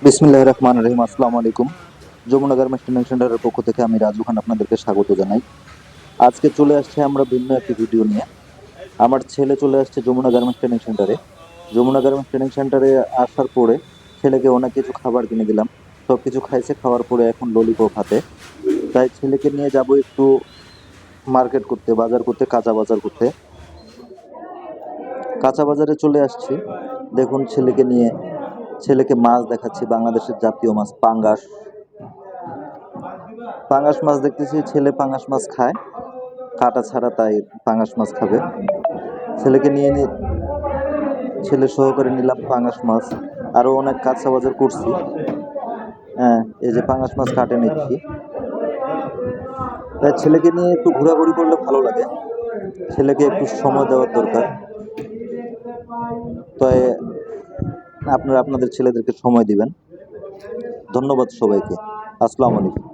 বিসমিল্লাহির রহমানির রহিম। আসসালামু আলাইকুম। যমুনা গার্মেন্টস ট্রেনিং সেন্টারের পক্ষ থেকে আমি রাজু খান আপনাদেরকে স্বাগত জানাই। আজকে চলে আসছে আমরা ভিন্ন একটি ভিডিও নিয়ে। আমার ছেলে চলে আসছে যমুনা গার্মেন্টস ট্রেনিং সেন্টারে। যমুনা গার্মেন্টস ট্রেনিং সেন্টারে আসার পরে ছেলেকে অনেক কিছু খাবার কিনে দিলাম। সবকিছু খাইছে, খাওয়ার পরে এখন ললিপপ হাতে। তাই ছেলেকে নিয়ে যাব একটু মার্কেট করতে, বাজার করতে, কাঁচা বাজার করতে। কাঁচা বাজারে চলে আসছি। দেখুন ছেলেকে মাছ দেখাচ্ছি, বাংলাদেশের জাতীয় মাছ পাঙ্গাস। পাঙ্গাস মাছ দেখতেছি, ছেলে পাঙ্গাস মাছ খায় কাটা ছাড়া, তাই পাঙ্গাস মাছ খাবে। ছেলেকে ছেলে সহকারে নিলাম পাঙ্গাস মাছ। আরো অনেক কাঁচা বাজার করছি। হ্যাঁ, এই যে পাঙ্গাস মাছ কাটে নিচ্ছি। তাই ছেলেকে নিয়ে একটু ঘোরাঘুরি করলে ভালো লাগে, ছেলেকে একটু সময় দেওয়ার দরকার। তাই আপনারা আপনাদের ছেলেদেরকে সময় দিবেন। ধন্যবাদ সবাইকে। আসসালামু আলাইকুম।